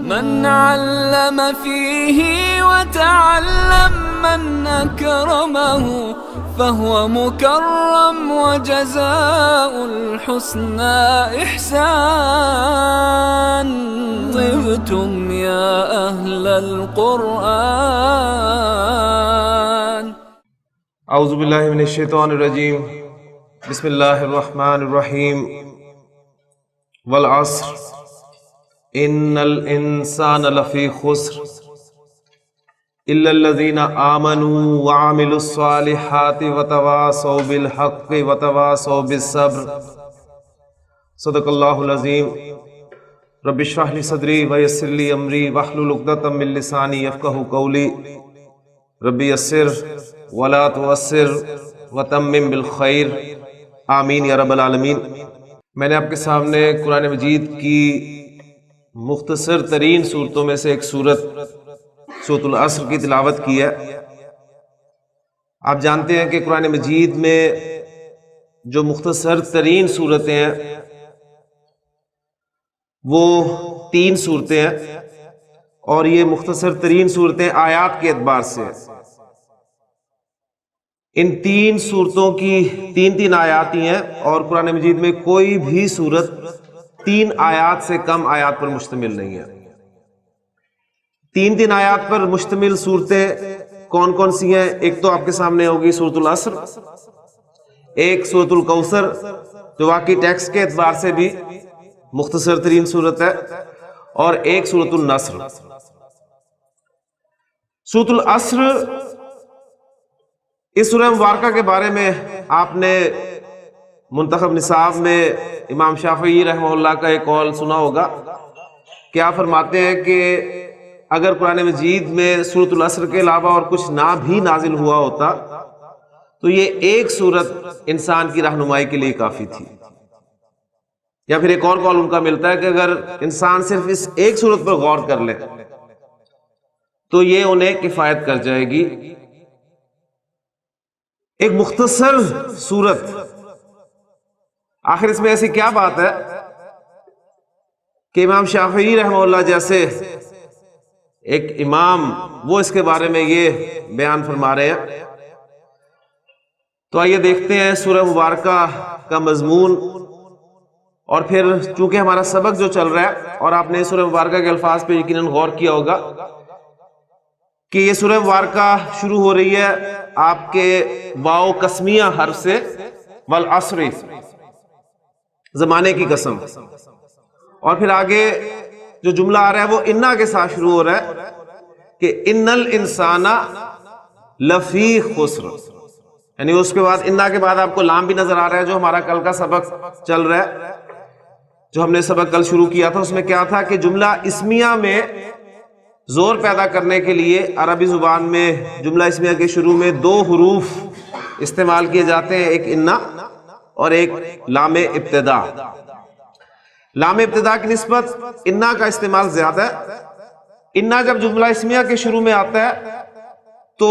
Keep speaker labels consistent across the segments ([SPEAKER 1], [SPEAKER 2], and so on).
[SPEAKER 1] من علم فيه وتعلم من أكرمه فهو مكرم وجزاء الحسنى إحسان. طبتم يا أهل القرآن.
[SPEAKER 2] اعوذ باللہ من الشیطان الرجیم. بسم اللہ الرحمن الرحیم. والعصر ان الانسان لفی خسر الا الذین آمنوا وعملوا الصالحات وتواصوا بالحق وتواصوا بالصبر. صدق اللہ العظیم. رب اشرح لی صدری ویسر لی امری واحلل عقدۃ من لسانی یفقہوا قولی. رب یسر ولا تعسر وتمم بالخیر. آمین یا رب العالمین. میں نے آپ کے سامنے قرآن مجید کی مختصر ترین صورتوں میں سے ایک سورت سورۃ العصر کی تلاوت کی ہے. آپ جانتے ہیں کہ قرآن مجید میں جو مختصر ترین صورتیں ہیں وہ 3 صورتیں ہیں، اور یہ مختصر ترین صورتیں آیات کے اعتبار سے ہیں. ان 3 صورتوں کی 3 آیات ہی ہیں، اور قرآن مجید میں کوئی بھی صورت 3 آیات سے کم آیات پر مشتمل نہیں ہے. 3 آیات پر مشتمل صورتیں کون کون سی ہیں؟ ایک تو آپ کے سامنے ہوگی سورۃ العصر، ایک سورۃ الکوثر جو واقعی ٹیکسٹ کے اعتبار سے بھی مختصر ترین صورت ہے، اور ایک سورۃ النصر. سورۃ العصر، اس سورہ مبارکہ کے بارے میں آپ نے منتخب نصاب میں امام شافعی رحمہ اللہ کا ایک قول سنا ہوگا کہ آپ فرماتے ہیں کہ اگر قرآن مجید میں سورۃ العصر کے علاوہ اور کچھ نہ بھی نازل ہوا ہوتا تو یہ ایک سورت انسان کی رہنمائی کے لیے کافی تھی. یا پھر ایک اور قول ان کا ملتا ہے کہ اگر انسان صرف اس ایک سورت پر غور کر لے تو یہ انہیں کفایت کر جائے گی. ایک مختصر سورت، آخر اس میں ایسی کیا بات ہے کہ امام شافعی رحمہ اللہ جیسے ایک امام وہ اس کے بارے میں یہ بیان فرما رہے ہیں. تو آئیے دیکھتے ہیں سورہ مبارکہ کا مضمون، اور پھر چونکہ ہمارا سبق جو چل رہا ہے اور آپ نے سورہ مبارکہ کے الفاظ پہ یقیناً غور کیا ہوگا کہ یہ سورہ مبارکہ شروع ہو رہی ہے آپ کے واو قسمیہ حرف سے، والعصر زمانے کی قسم، اور پھر آگے جو جملہ آ رہا ہے وہ انا کے ساتھ شروع ہو رہا ہے کہ ان الانسان لفی خسر. یعنی اس کے بعد انا کے بعد آپ کو لام بھی نظر آ رہا ہے، جو ہمارا کل کا سبق چل رہا ہے، جو ہم نے سبق کل شروع کیا تھا، اس میں کیا تھا کہ جملہ اسمیہ میں زور پیدا کرنے کے لیے عربی زبان میں جملہ اسمیہ کے شروع میں 2 حروف استعمال کیے جاتے ہیں، ایک انا اور ایک لام ابتدا. لام ابتدا کی نسبت انا کا استعمال زیادہ ہے. انا جب جملہ اسمیہ کے شروع میں آتا ہے تو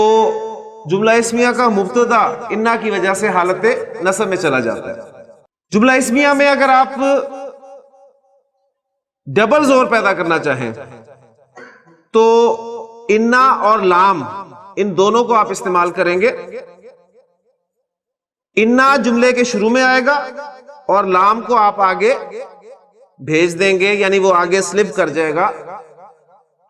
[SPEAKER 2] جملہ اسمیہ کا مبتدا انا کی وجہ سے حالت نصب میں چلا جاتا ہے. جملہ اسمیہ میں اگر آپ ڈبل زور پیدا کرنا چاہیں تو انا اور لام ان دونوں کو آپ استعمال کریں گے. انا جملے کے شروع میں آئے گا اور لام کو آپ آگے بھیج دیں گے، یعنی وہ آگے سلپ کر جائے گا.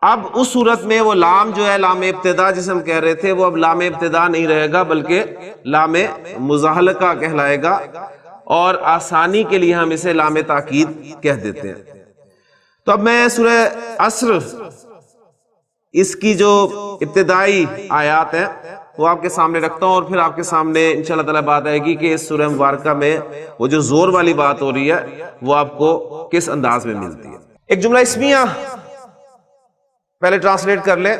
[SPEAKER 2] اب اس صورت میں وہ لام جو ہے لام ابتدا جسے ہم کہہ رہے تھے وہ اب لام ابتدا نہیں رہے گا بلکہ لام مزاحلقہ کہلائے گا، اور آسانی کے لیے ہم اسے لام تاکید کہہ دیتے ہیں. تو اب میں سورہ عصر اس کی جو ابتدائی آیات ہیں وہ آپ کے سامنے رکھتا ہوں، اور پھر آپ کے سامنے انشاءاللہ تعالی بات آئے گی کہ اس سورہ مبارکہ میں وہ جو زور والی بات ہو رہی ہے وہ آپ کو کس انداز میں ملتی ہے. ایک جملہ اسمیہ پہلے ٹرانسلیٹ کر لیں.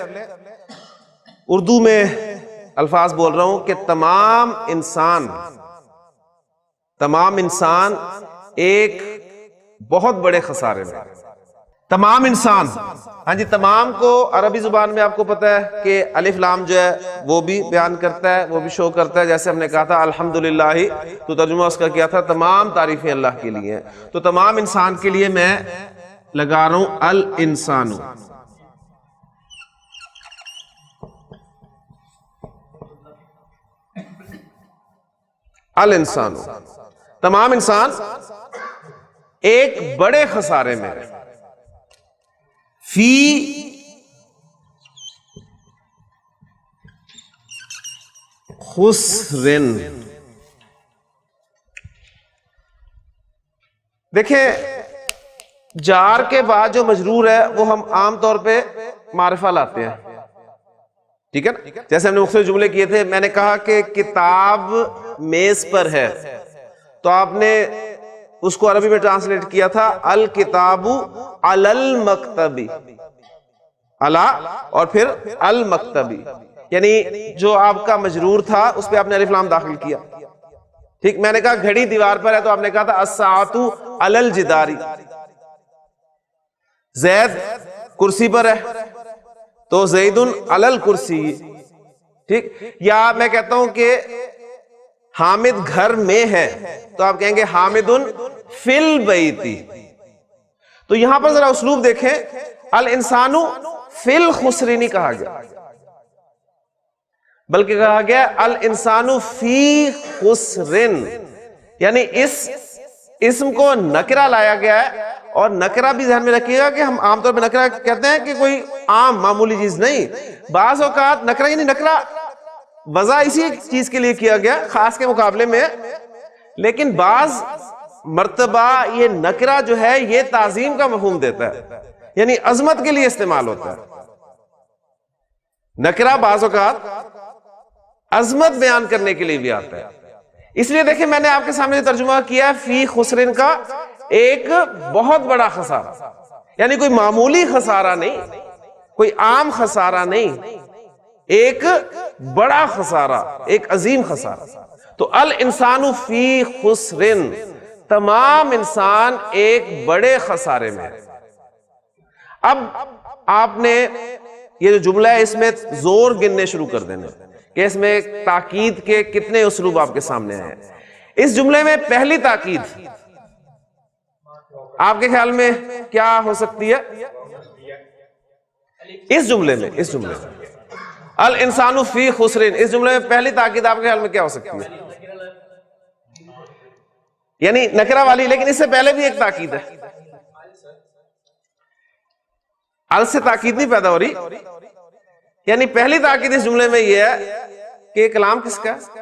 [SPEAKER 2] اردو میں الفاظ بول رہا ہوں کہ تمام انسان ایک بہت بڑے خسارے میں. تمام انسان، ہاں جی، تمام کو عربی زبان میں آپ کو پتہ ہے کہ الف لام جو ہے وہ بھی بیان کرتا ہے، وہ بھی شو کرتا ہے. جیسے ہم نے کہا تھا الحمدللہ، تو ترجمہ اس کا کیا تھا؟ تمام تعریفیں اللہ کے لیے ہیں. تو تمام انسان کے لیے میں لگا رہا ہوں الانسان. الانسان، تمام انسان ایک بڑے خسارے میں ہے. فی خسرن. دیکھیں جار کے بعد جو مجرور ہے وہ ہم عام طور پہ معرفہ لاتے ہیں، ٹھیک ہے نا. جیسے ہم نے مختلف جملے کیے تھے، میں نے کہا کہ کتاب میز پر ہے، تو آپ نے اس کو عربی میں ٹرانسلیٹ کیا تھا الکتاب علی المکتبی، علی اور پھر المکتبی، یعنی جو آپ کا مجرور تھا اس پہ آپ نے الف لام داخل کیا. ٹھیک، میں نے کہا گھڑی دیوار پر ہے تو آپ نے کہا تھا الساعۃ علی الجدار. زید کرسی پر ہے تو زید علی الکرسی. ٹھیک، یا میں کہتا ہوں کہ حامد گھر میں ہے تو آپ کہیں گے حامد فی البیت. تو یہاں پر ذرا اسلوب دیکھیں، الانسان فی الخسر نہیں کہا گیا، بلکہ کہا گیا الانسان فی خسرن، یعنی اس اسم کو نکرہ لایا گیا ہے. اور نکرہ بھی ذہن میں رکھیے گا کہ ہم عام طور پہ نکرہ کہتے ہیں کہ کوئی عام معمولی چیز نہیں. بعض اوقات نکرہ یعنی نکرہ وضع اسی چیز کے لیے کیا گیا خاص کے مقابلے میں، لیکن بعض مرتبہ یہ نکرہ جو ہے یہ تعظیم کا مفہوم دیتا ہے، یعنی عظمت کے لیے استعمال ہوتا ہے. نکرہ بعض اوقات عظمت بیان کرنے کے لیے بھی آتا ہے. اس لیے دیکھیں میں نے آپ کے سامنے ترجمہ کیا فی خسرن کا ایک بہت بڑا خسارہ، یعنی کوئی معمولی خسارہ نہیں، کوئی عام خسارہ نہیں، ایک بڑا خسارہ، ایک عظیم خسارہ. تو الانسان فی خسرن، تمام انسان ایک بڑے خسارے میں. اب آپ نے یہ جو جملہ ہے اس میں زور گننے شروع کر دینے کہ اس میں تاکید کے کتنے اسلوب آپ کے سامنے آئے ہیں. اس جملے میں پہلی تاکید آپ کے خیال میں کیا ہو سکتی ہے؟ اس جملے میں الانسان فی خسرن، اس جملے میں پہلی تاکید آپ کے خیال میں کیا ہو سکتی ہے؟ یعنی نکرہ والی، لیکن اس سے پہلے بھی ایک تاکید ہے. ال سے تاکید نہیں پیدا ہو رہی، یعنی پہلی تاکید اس جملے میں یہ ہے کہ یہ کلام کس کا ہے؟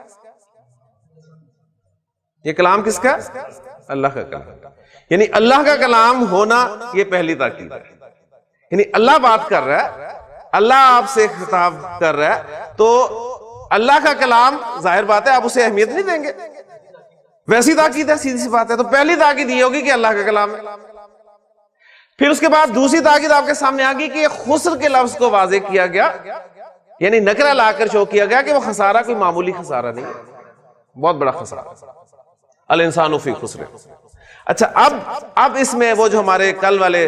[SPEAKER 2] یہ کلام کس کا ہے؟ اللہ کا کلام. یعنی اللہ کا کلام ہونا یہ پہلی تاکید ہے. یعنی اللہ بات کر رہا ہے، اللہ آپ سے خطاب کر رہا ہے، تو اللہ کا کلام ظاہر بات ہے آپ اسے اہمیت نہیں دیں گے، ویسی تاکید ہے، سیدھی سی بات ہے. تو پہلی تاکید یہ ہوگی کہ اللہ کا کلام ہے. پھر اس کے بعد دوسری تاکید آپ کے سامنے آ گئی کہ خسر کے لفظ کو واضح کیا گیا، یعنی نکرہ لا کر شو کیا گیا کہ وہ خسارہ کوئی معمولی خسارہ نہیں، بہت بڑا خسارہ. الانسان فی خسر. اچھا اب اس میں وہ جو ہمارے کل والے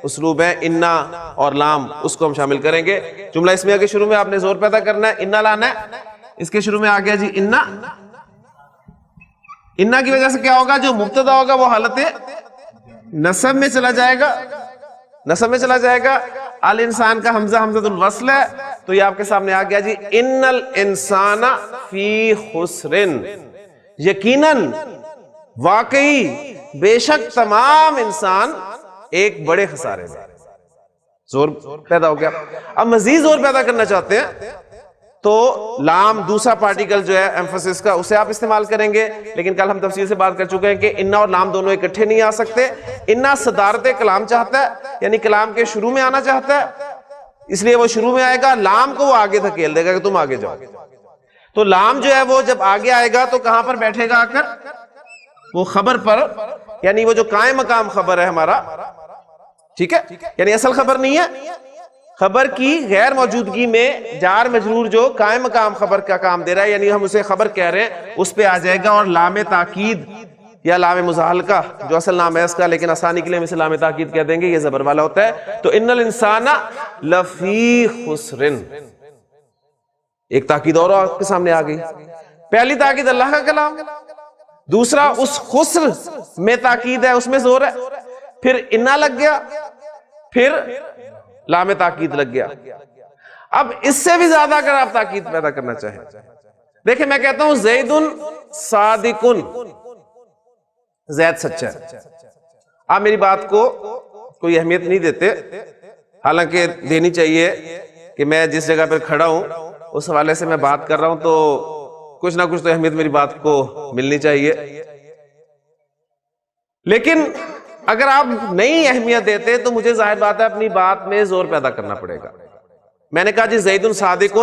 [SPEAKER 2] اسلوب ہیں انا اور لام، اس کو ہم شامل کریں گے. جملہ اس میں آگے شروع میں آپ نے زور پیدا کرنا ہے، انا لانا ہے. اس کے شروع میں آ گیا جی انا. انا کی وجہ سے کیا ہوگا؟ جو مبتدا ہوگا وہ حالت نصب میں چلا جائے گا، نصب میں چلا جائے گا. الانسان کا حمزہ حمزۃ الوصل ہے، تو یہ آپ کے سامنے آ گیا جی ان الانسان فی خسرن. یقیناً، واقعی، بے شک تمام انسان ایک بڑے خسارے میں. زور پیدا ہو گیا. اب مزید زور پیدا کرنا چاہتے ہیں تو لام دوسرا پارٹیکل جو ہے ایمفسس کا، اسے آپ استعمال کریں گے. لیکن کل ہم تفصیل سے بات کر چکے ہیں کہ انا اور لام دونوں اکٹھے نہیں آ سکتے. انا صدارت کلام چاہتا ہے، یعنی کلام کے شروع میں آنا چاہتا ہے، اس لیے وہ شروع میں آئے گا. لام کو وہ آگے دھکیل دے گا کہ تم آگے جاؤ. تو لام جو ہے وہ جب آگے آئے گا تو کہاں پر بیٹھے گا؟ آ کر وہ خبر پر، یعنی وہ جو قائم مقام خبر ہے ہمارا، ٹھیک ہے، یعنی اصل خبر نہیں ہے، خبر کی غیر موجودگی میں جار مجرور جو قائم مقام خبر کا کام دے رہا ہے، یعنی ہم اسے خبر کہہ رہے ہیں، اس پہ آ جائے گا. اور لام تاکید یا لام مزاحلقہ جو اصل نام ہے اس کا، لیکن آسانی کے لیے ہم اسے لام تاکید کہہ دیں گے، یہ زبر والا ہوتا ہے. تو ان الانسان لفی خسرن، ایک تاکید اور آپ کے سامنے آ گئی. پہلی تاکید اللہ کا کلام، دوسرا اس خسر میں تاکید ہے، اس میں زور ہے. پھر انا لگ گیا، پھر لام تاکید لگ گیا. اب اس سے بھی زیادہ اگر آپ تاکید پیدا کرنا چاہیں، دیکھیں میں کہتا ہوں زید صادق، زید سچا ہے. آپ میری بات کو کوئی اہمیت نہیں دیتے، حالانکہ دینی چاہیے کہ میں جس جگہ پر کھڑا ہوں اس حوالے سے میں بات کر رہا ہوں تو کچھ نہ کچھ تو اہمیت میری بات کو ملنی چاہیے. لیکن اگر آپ نہیں اہمیت دیتے تو مجھے ظاہر بات ہے اپنی بات میں زور پیدا کرنا پڑے گا. میں نے کہا جی زید صادق،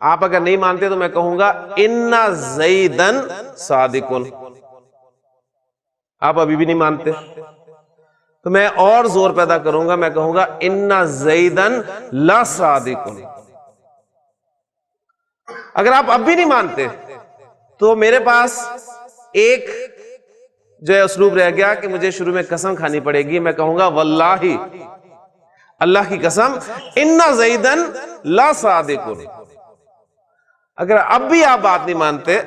[SPEAKER 2] آپ اگر نہیں مانتے تو میں کہوں گا ان زیدن صادق. آپ ابھی بھی نہیں مانتے تو میں اور زور پیدا کروں گا، میں کہوں گا ان زیدن لصادق. اگر آپ اب بھی نہیں مانتے تو میرے پاس ایک جو ہے اسلوب رہ گیا کہ مجھے شروع میں قسم کھانی پڑے گی. میں کہوں گا واللہ، اللہ کی قسم، ان زیدن لصادق. اگر اب بھی آپ بات نہیں مانتے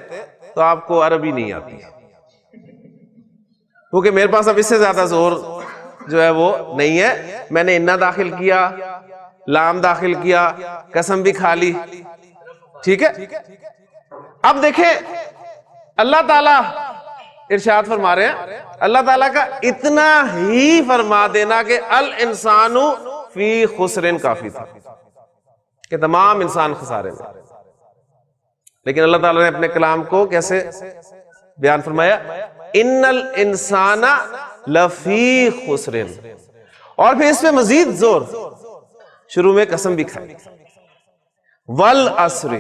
[SPEAKER 2] تو آپ کو عربی نہیں آتی، کیونکہ میرے پاس اب اس سے زیادہ زور جو ہے وہ نہیں ہے. میں نے انا داخل کیا، لام داخل کیا، قسم بھی کھا لی، ٹھیک ہے. اب دیکھیں اللہ تعالیٰ ارشاد فرما رہے ہیں، اللہ تعالیٰ کا اتنا ہی فرما دینا کہ الانسان فی خسر کافی تھا، کہ تمام انسان خسارے میں. لیکن اللہ تعالیٰ نے اپنے کلام کو کیسے بیان فرمایا؟ ان الانسان لفی خسر. اور پھر اس پہ مزید زور، شروع میں قسم بھی کھائی، والعصر،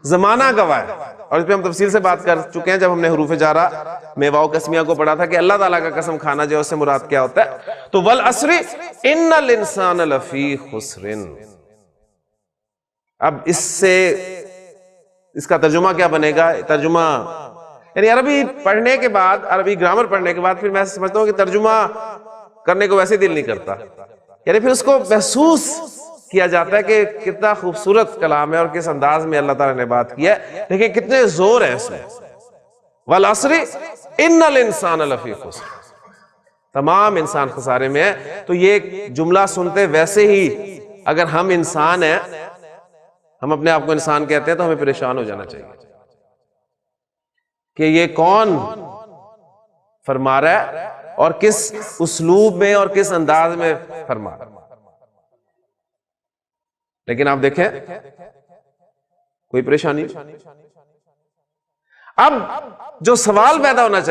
[SPEAKER 2] زمانہ گواہ ہے. اور اس پہ ہم تفصیل سے بات کر چکے ہیں جب ہم نے حروف جارہ میں واو قسمیہ کو پڑھا تھا کہ اللہ تعالیٰ کا قسم کھانا جو ہے اس سے مراد کیا ہوتا ہے. تو والعصر ان الانسان لفی خسر. اب اس سے اس کا ترجمہ کیا بنے گا؟ ترجمہ یعنی عربی پڑھنے کے بعد، عربی گرامر پڑھنے کے بعد پھر میں سمجھتا ہوں کہ ترجمہ کرنے کو ویسے دل نہیں کرتا، یعنی پھر اس کو محسوس کیا جاتا ہے کہ کتنا خوبصورت کلام ہے اور کس انداز میں اللہ تعالیٰ نے بات کیا ہے. لیکن کتنے زور ہے اس میں، والعصر ان الانسان لفی خسر، تمام انسان خسارے میں ہے. تو یہ جملہ سنتے ویسے ہی اگر ہم انسان ہیں، ہم اپنے آپ کو انسان کہتے ہیں، تو ہمیں پریشان ہو جانا چاہیے کہ یہ کون فرما رہا ہے اور کس اسلوب میں اور کس انداز میں فرما رہا ہے. لیکن آپ دیکھیں کوئی پریشانی. اب جو سوال پیدا ہونا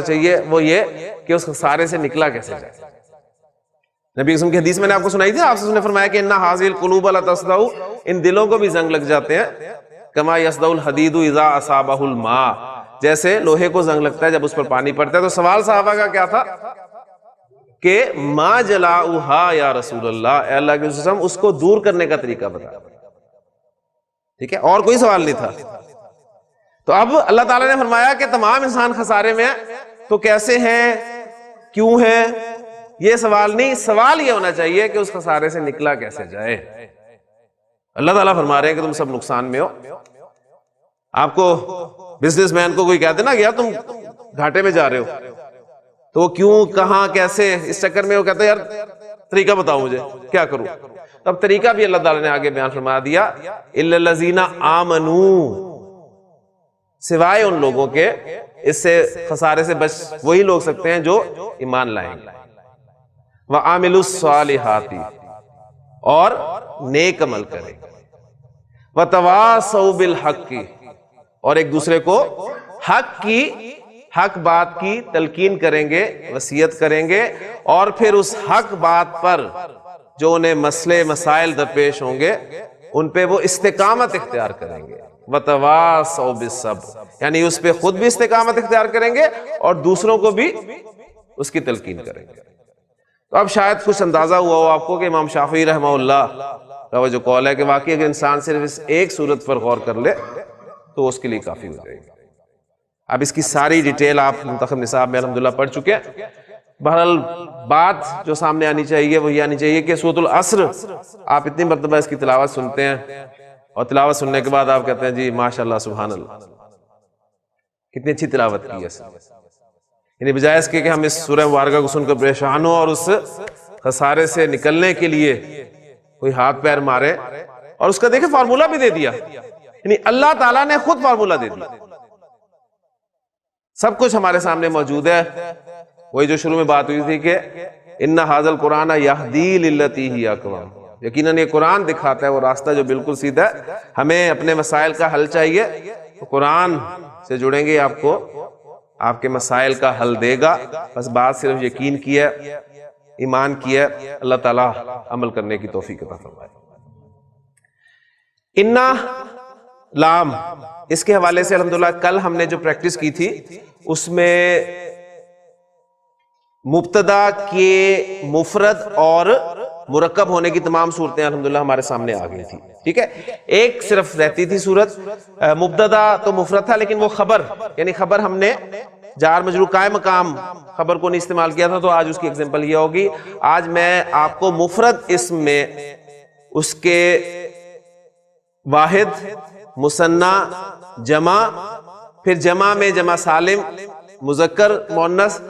[SPEAKER 2] چاہیے، وہ یہ کہ اس خسارے سے نکلا کیسے جائے. نبی قسم کی حدیث میں نے آپ کو سنائی تھی، آپ سے نے فرمایا کہ ان ھذہ القلوب لتصدع، ان دلوں کو بھی زنگ لگ جاتے ہیں، کما یصدع الحدید اذا اصابہ الماء، جیسے لوہے کو زنگ لگتا ہے جب اس پر پانی پڑتا ہے. تو سوال صحابہ کا کیا تھا کہ ما جلاؤہا یا رسول اللہ، اے اللہ کے رسول، اس کو دور کرنے کا طریقہ بتا. ٹھیک ہے، اور کوئی سوال نہیں تھا. تو اب اللہ تعالیٰ نے فرمایا کہ تمام انسان خسارے میں ہیں، تو کیسے ہیں، کیوں ہیں، یہ سوال نہیں. سوال یہ ہونا چاہیے کہ اس خسارے سے نکلا کیسے جائے. اللہ تعالیٰ فرما رہے ہیں کہ تم سب نقصان میں ہو. آپ کو بزنس مین کو کوئی کہتے نا یار تم گھاٹے میں جا رہے ہو، تو کیوں، کہاں، کیسے، اس چکر میں وہ کہتے ہیں یار طریقہ بتاؤ مجھے کیا کروں. تب طریقہ بھی اللہ تعالیٰ نے آگے بیان فرما دیا، الا الذین آمنوا، سوائے ان لوگوں کے، اس سے خسارے سے بچ وہی لوگ سکتے ہیں جو ایمان لائیں گے. وعاملوا الصالحات، اور نیک عمل کریں. وتواصوا بالحق، اور ایک دوسرے کو حق بات کی تلقین کریں گے، وصیت کریں گے. اور پھر اس حق بات پر جو انہیں مسئلے مسائل درپیش ہوں گے ان پہ وہ استقامت اختیار کریں گے. وتواصوا بالصبر، یعنی اس پہ خود بھی استقامت اختیار کریں گے اور دوسروں کو بھی اس کی تلقین کریں گے. تو اب شاید کچھ اندازہ ہوا ہو آپ کو کہ امام شافعی رحمہ اللہ کا وہ جو قول ہے کہ واقعی اگر انسان صرف اس ایک صورت پر غور کر لے تو اس کے لیے کافی ہو جائے گی. اب اس کی ساری ڈیٹیل آپ منتخب نصاب میں الحمدللہ پڑھ چکے ہیں. بہرحال بات جو سامنے آنی چاہیے وہ یہ آنی چاہیے کہ سورۃ العصر آپ اتنی مرتبہ اس کی تلاوت سنتے ہیں اور تلاوت سننے کے بعد آپ کہتے ہیں جی ماشاءاللہ سبحان اللہ، کتنی اچھی تلاوت کی ہے. یعنی بجائے اس کے کہ ہم اس سورہ مبارکہ کو سن کر پریشان ہوں اور اس خسارے سے نکلنے کے لیے کوئی ہاتھ پیر مارے، اور اس کا دیکھیں فارمولہ بھی دے دیا، یعنی اللہ تعالیٰ نے خود فارمولہ دے دیا، سب کچھ ہمارے سامنے موجود ہے۔ وہی جو شروع میں بات ہوئی تھی کہ ان ھذا القرآن یہدی للتی ہی اقوم، یقیناً یہ قرآن دکھاتا ہے وہ راستہ جو بالکل سیدھا ہے۔ ہمیں اپنے مسائل کا حل چاہیے تو قرآن سے جڑیں گے، آپ کو آپ کے مسائل کا حل دے گا۔ بس بات صرف یقین کی ہے، ایمان کی ہے، اللہ تعالیٰ عمل کرنے کی توفیق عطا فرمائے۔ انا لام، اس کے حوالے سے الحمدللہ کل ہم نے جو پریکٹس کی تھی اس میں مبتدا کے مفرد اور مرکب ہونے کی تمام صورتیں الحمدللہ ہمارے سامنے آ گئی تھی، ٹھیک ہے۔ ایک صرف رہتی تھی صورت، مبتدا تو مفرد تھا لیکن وہ خبر، یعنی خبر ہم نے جار مجرور قائم مقام خبر کو نہیں استعمال کیا تھا، تو آج اس کی ایگزامپل یہ ہوگی۔ آج میں آپ کو مفرد اسم میں اس کے واحد، مثنی، جمع، پھر جمع میں جمع سالم، مذکر مؤنث،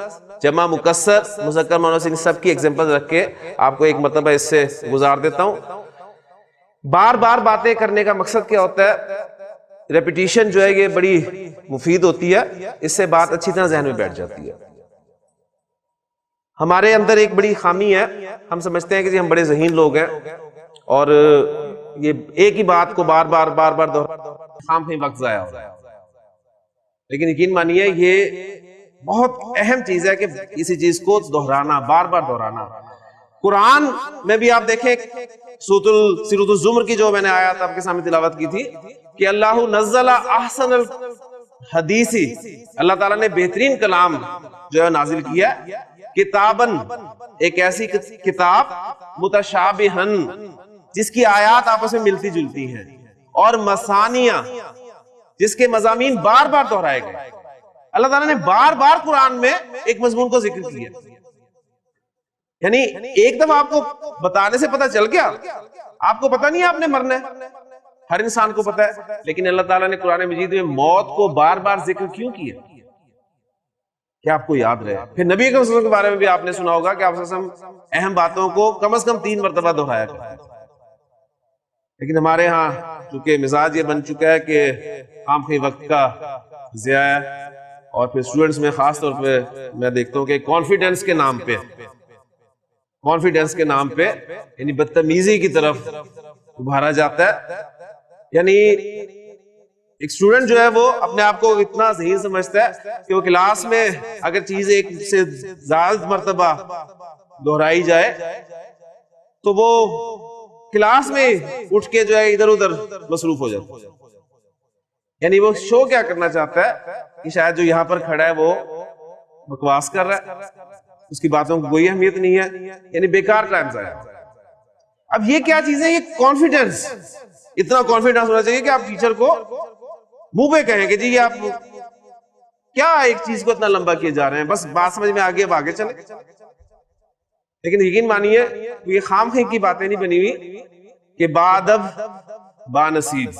[SPEAKER 2] جمع مکسر، مذکر مؤنث، ان سب کی ایگزامپل رکھ کے آپ کو ایک مرتبہ اس سے گزار دیتا ہوں۔ بار بار باتیں کرنے کا مقصد کیا ہوتا ہے؟ ریپیٹیشن جو ہے یہ بڑی مفید ہوتی ہے، اس سے بات اچھی طرح ذہن میں بیٹھ جاتی ہے۔ ہمارے اندر ایک بڑی خامی ہے، ہم سمجھتے ہیں کہ ہم بڑے ذہین لوگ ہیں اور یہ ایک ہی بات کو بار بار خام خواہ وقت ضائع ہو رہا ہے، لیکن یقین مانیے یہ بہت اہم چیز ہے کہ کسی چیز کو دہرانا، بار بار دہرانا۔ قرآن میں بھی آپ دیکھیں سورۃ الزمر کی جو میں نے آیات آپ کے سامنے تلاوت کی تھی کہ اللہ نزل احسن الحدیث، اللہ تعالیٰ نے بہترین کلام جو ہے نازل کیا، کتاباً، ایک ایسی کتاب، متشابہن، جس کی آیات آپس میں ملتی جلتی ہیں، اور مثانیہ، جس کے مضامین بار بار دہرائے گئے۔ اللہ تعالیٰ نے بار بار قرآن میں ایک مضمون کو ذکر کیا، یعنی ایک دفعہ آپ کو بتانے سے پتہ چل گیا، آپ کو پتہ نہیں ہے آپ نے مرنا ہے، ہر انسان کو پتہ ہے، لیکن اللہ تعالیٰ نے قرآن مجید میں موت کو بار بار ذکر کیوں کیا؟ کہ آپ کو یاد رہے۔ پھر نبی اکرم صلی اللہ علیہ وسلم کے بارے میں بھی آپ نے سنا ہوگا کہ آپ صلی اللہ علیہ وسلم اہم باتوں کو کم از کم 3 مرتبہ دہرایا کرتے ہیں، لیکن ہمارے ہاں چونکہ مزاج یہ بن چکا ہے کہ خام خواہ وقت کا ضیاع ہے، اور پھر اسٹوڈنٹس میں خاص طور پہ میں دیکھتا ہوں کہ کانفیڈنس کے نام پہ یعنی بدتمیزی کی طرف ابھارا جاتا ہے۔ یعنی ایک اسٹوڈنٹ جو ہے وہ اپنے آپ کو اتنا ذہین سمجھتا ہے کہ وہ کلاس میں اگر چیز ایک سے زیادہ مرتبہ دہرائی جائے تو وہ کلاس میں اٹھ کے جو ہے ادھر ادھر مصروف ہو جاتا ہے، یعنی وہ شو کیا کرنا چاہتا ہے کہ شاید جو یہاں پر کھڑا ہے وہ بکواس کر رہا ہے، اس کی باتوں کو کوئی اہمیت نہیں ہے، یعنی بیکار ٹائم ضائع۔ اب یہ کیا چیز ہے؟ یہ کانفیڈنس، اتنا کانفیڈنس ہونا چاہیے کہ آپ ٹیچر کو منہ پہ کہیں کہ جی یہ آپ کیا ایک چیز کو اتنا لمبا کیے جا رہے ہیں، بس بات سمجھ میں آگے اب آگے چلے۔ لیکن یقین مانیے یہ خام خواہ کی باتیں نہیں بنی ہوئی کہ با ادب با نصیب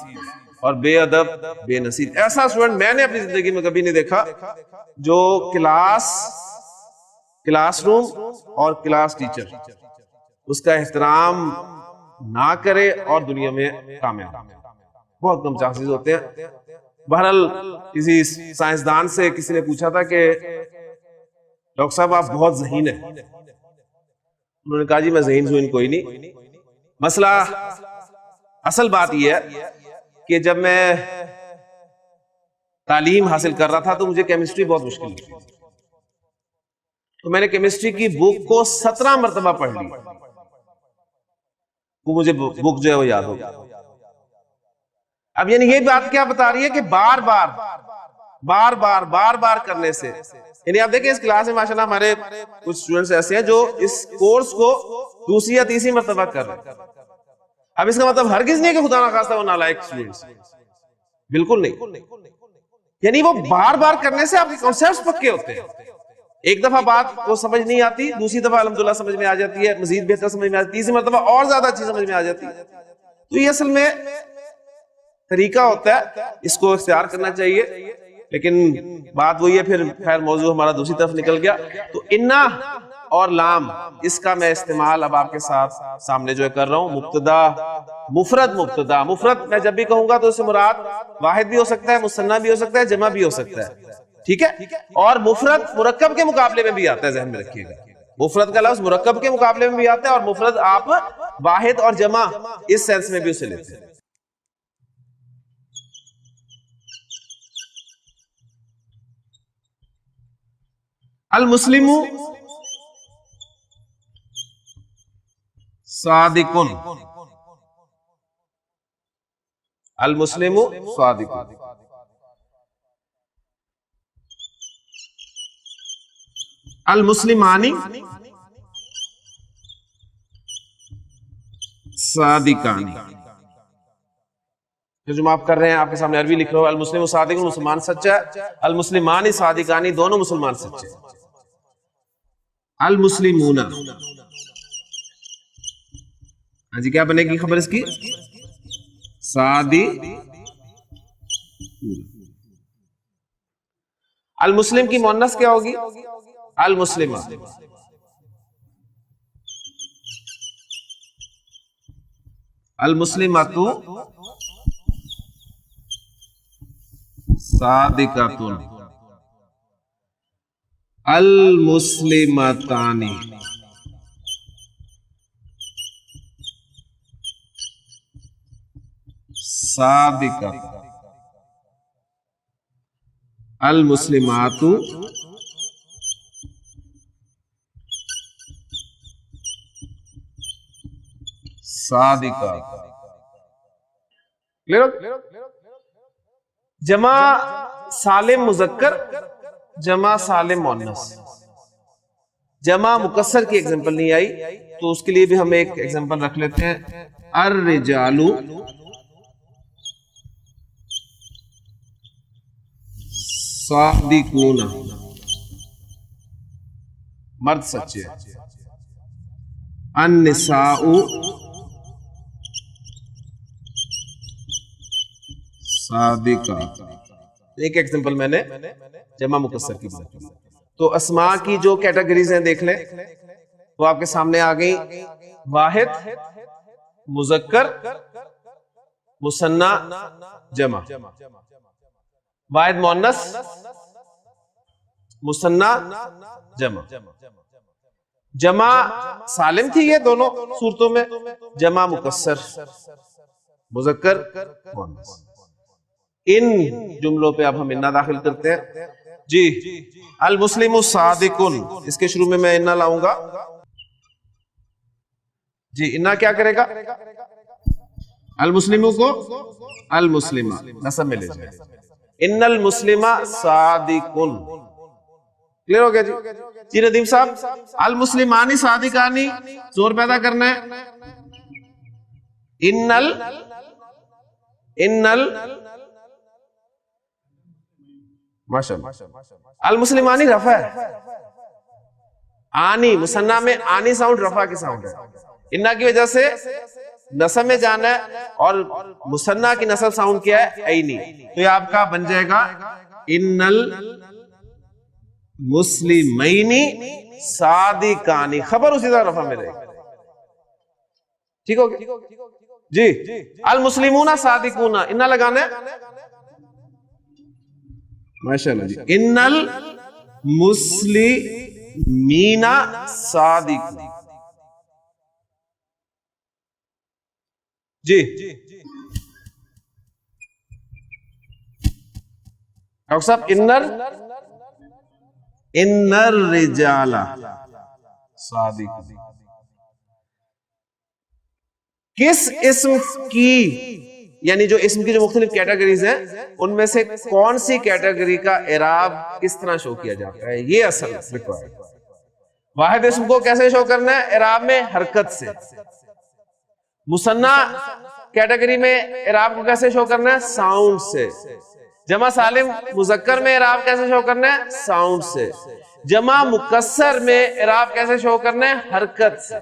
[SPEAKER 2] اور بے ادب بے نصیب۔ ایسا اسٹوڈنٹ میں نے اپنی زندگی میں کبھی نہیں دیکھا جو کلاس روم اور کلاس ٹیچر اس کا احترام نہ کرے اور دنیا میں کامیاب۔ بہت کم چانسز ہوتے ہیں۔ بہرحال کسی سائنسدان سے کسی نے پوچھا تھا کہ ڈاکٹر صاحب آپ بہت ذہین ہیں، انہوں نے کہا جی میں ذہین کوئی نہیں، مسئلہ اصل بات یہ ہے کہ جب میں تعلیم حاصل کر رہا تھا تو مجھے کیمسٹری بہت مشکل تھی، تو میں نے کیمسٹری کی بک کو 17 مرتبہ پڑھ لی، وہ مجھے بک جو ہے وہ یاد ہو گیا۔ اب یعنی یہ بات کیا بتا رہی ہے کہ بار بار کرنے سے، یعنی آپ دیکھیں اس کلاس میں ماشاءاللہ ہمارے کچھ اسٹوڈنٹس ایسے ہیں جو اس کورس کو 2ری یا 3ری مرتبہ کر رہے ہیں۔ اب اس کا مطلب ہرگز نہیں کہ خدا نخواستہ وہ نالائق اسٹوڈنٹس، بالکل نہیں، یعنی وہ بار بار کرنے سے آپ کے کانسیپٹس پکے ہوتے ہیں۔ ایک دفعہ بات کو سمجھ نہیں آتی، دوسری دفعہ الحمدللہ سمجھ میں آ جاتی ہے، مزید بہتر سمجھ میں آتی ہے، تیسری مرتبہ اور زیادہ اچھی سمجھ میں آ جاتی ہے۔ تو یہ اصل میں طریقہ ہوتا ہے، اس کو اختیار کرنا چاہیے۔ لیکن بات وہی ہے، پھر خیر موضوع ہمارا دوسری طرف نکل گیا. تو انا اور لام، اس کا میں استعمال اب آپ کے ساتھ سامنے جو ہے کر رہا ہوں. مبتدا، مفرد مبتدا. مفرد میں جب بھی کہوں گا تو اس سے مراد واحد بھی ہو سکتا ہے، مثنیٰ بھی ہو سکتا ہے، جمع بھی ہو سکتا ہے. ٹھیک ہے. اور مفرد مرکب کے مقابلے میں بھی آتا ہے، ذہن میں رکھیے گا. مفرد کا لفظ مرکب کے مقابلے میں بھی آتا ہے، اور مفرد آپ واحد اور جمع اس سینس میں بھی اسے لیتے ہیں. المسلم صادقن. المسلم صادقن. المسلمانی صادقانی. جو آپ کر رہے ہیں آپ کے سامنے عربی لکھ رہا ہو، المسلم صادقن، مسلمان سچا ہے. المسلمانی صادقانی، دونوں مسلمان سچے. المسلمون، ہاں جی کیا بنے گی خبر اس کی؟ صادق. المسلم کی مؤنث کیا ہوگی؟ المسلمہ. المسلمۃ صادقۃ. المسلمتان صادقۃ. المسلمات صادقات. جمع سالم مذکر، جمع سالم مؤنث. جمع مکسر کی ایگزامپل نہیں آئی تو اس کے لیے بھی ہم ایک ایگزامپل رکھ لیتے ہیں. الرجال صادقون، مرد سچے. النساء صادقات. ایک ایگزامپل میں نے جمع مکسر کی بات کی. تو اسماء کی جو کیٹیگریز ہیں دیکھ لیں، وہ آپ کے سامنے آ گئی. واحد، مذکر، مثنیٰ، جمع. واحد مؤنث، مثنیٰ، جمع. جمع سالم تھی یہ دونوں صورتوں میں، جمع مکسر، مذکر، مؤنث. ان جملوں پہ اب ہم انا داخل کرتے ہیں. جی المسلم صادقن، اس کے شروع میں میں انا لاؤں گا. جی انا کیا کرے گا؟ المسلموں کو المسلمہ نسب میں لے جائے. ان المسلم صادقن. کلیئر ہو گیا جی؟ جی ندیم صاحب، المسلمانی صادقانی زور پیدا کرنا ہے. ماشاء اللہ. المسلمانی رفع ہے. آنی مثنیٰ میں آنی ساؤنڈ رفع کی ساؤنڈ ہے. انا کی وجہ سے نصب میں جانا ہے، اور مثنیٰ کی نصب ساؤنڈ کیا ہے؟ عینی. تو یہ آپ کا بن جائے گا ان المسلمین صادقانی. خبر اسی طرح رفع میں رہے گی. ٹھیک ہو گیا جی؟ المسلمون صادقون، انا لگانا ہے. ماشاءاللہ جی. ان المسلمین صادقون. جی ڈاکٹر صاحب، ان الرجال صادقون. کس اسم کی، یعنی جو اسم کی جو مختلف کیٹیگریز ہیں ان میں سے کون سی کیٹیگری کا اعراب کس طرح شو کیا جاتا ہے، یہ اصل ریکوائرڈ. واحد اسم کو کیسے شو کرنا ہے؟ اعراب میں حرکت سے. مثنیٰ کیٹیگری میں اعراب کو کیسے شو کرنا ہے؟ ساؤنڈ سے. جمع سالم مذکر میں اعراب کیسے شو کرنا ہے؟ ساؤنڈ سے. جمع مکسر میں اعراب کیسے شو کرنا ہے؟ حرکت سے.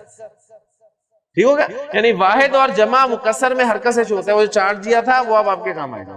[SPEAKER 2] ٹھیک ہو گیا؟ یعنی واحد اور جمع مکسر میں حرکت سے شو ہوتا ہے. وہ جو چارٹ دیا تھا وہ اب آپ کے کام آئے گا.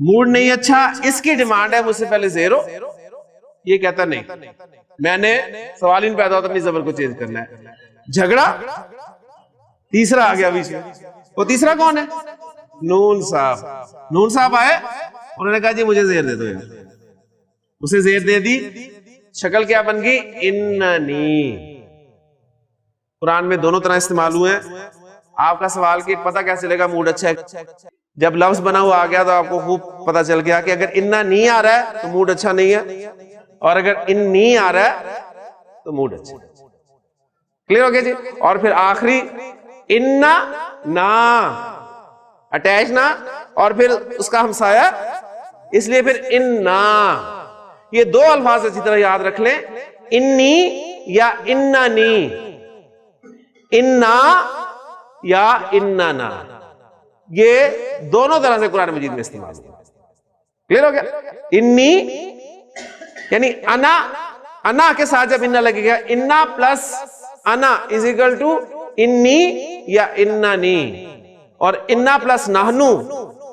[SPEAKER 2] موڈ نہیں اچھا، اس کی ڈیمانڈ ہے مجھ سے پہلے زیرو، یہ کہتا نہیں میں نے سوال ہی نہیں پیدا ہوتا اپنی زبر کو چینج کرنا ہے. جھگڑا تیسرا آ گیا بیچ میں. وہ تیسرا کون ہے؟ نون صاحب. نون صاحب آئے، انہوں نے کہا جی مجھے زیر دے دو یار. اسے زیر دے دی، شکل کیا بن گئی؟ اننی. قرآن میں دونوں طرح استعمال ہوئے ہیں. آپ کا سوال کہ پتہ کیسے چلے گا موڈ اچھا ہے؟ جب لفظ بنا ہوا آ گیا تو آپ کو خوب پتہ چل گیا کہ اگر انا نہیں آ رہا ہے تو موڈ اچھا نہیں ہے، اور اگر انی آ رہا ہے تو موڈ اچھا ہے. کلیئر ہو گیا جی؟ اور پھر آخری انا نا، اٹیچ نہ، اور پھر اس کا ہمسایہ، اس لیے پھر انا. یہ دو الفاظ اچھی طرح یاد رکھ لیں، انی یا اننی، انا یا اننا، یہ دونوں طرح سے قرآن مجید میں استعمال ہوتا ہے. کلیئر ہو گیا؟ انی یعنی انا، انا کے ساتھ جب انا لگے گا، انا پلس انا از اکول ٹو انی یا اننی، اور انا پلس نحنو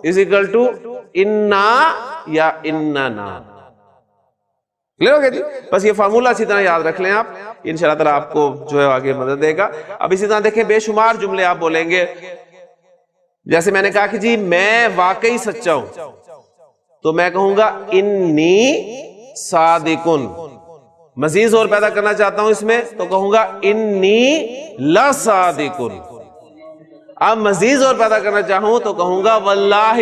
[SPEAKER 2] از اکول ٹو انا یا اننا. کلیئر ہو گیا جی؟ بس یہ فارمولہ اچھی طرح یاد رکھ لیں آپ، انشاءاللہ تعالیٰ آپ کو جو ہے آگے مدد دے گا. اب اسی طرح دیکھیں بے شمار جملے آپ بولیں گے. جیسے میں نے کہا کہ جی میں واقعی سچا ہوں، تو میں کہوں گا انی صادقن. مزید زور پیدا کرنا چاہتا ہوں اس میں تو کہوں گا انی لصادقن. اب مزید زور پیدا کرنا چاہوں تو کہوں گا واللہ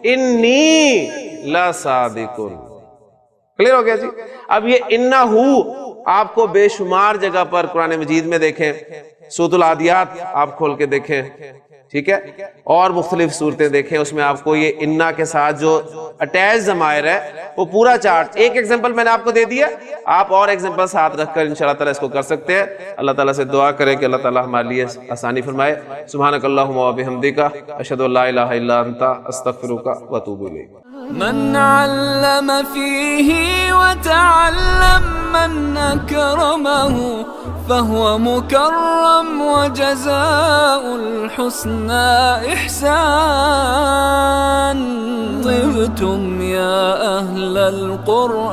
[SPEAKER 2] انی لصادقن. کلیئر ہو گیا جی؟ اب یہ انہو آپ کو بے شمار جگہ پر قرآن مجید میں دیکھیں، سورۃ العادیات آپ کھول کے دیکھیں، ٹھیک ہے، اور مختلف صورتیں دیکھیں، اس میں آپ کو یہ انا کے ساتھ جو اٹیچ ضمائر ہے وہ پورا چارٹ. ایک ایگزامپل میں نے آپ کو دے دیا، آپ اور ایگزامپل ساتھ رکھ کر انشاءاللہ تعالیٰ اس کو کر سکتے ہیں. اللہ تعالیٰ سے دعا کریں کہ اللہ تعالیٰ ہمارے لیے آسانی فرمائے. سبحانک اللہم و بحمدک، اشہد ان لا الہ الا انت، استغفرک و اتوب الیک.
[SPEAKER 1] من علم فيه وتعلم من أكرمه فهو مكرم وجزاء الحسنى إحسان. طبتم يا أهل القرآن.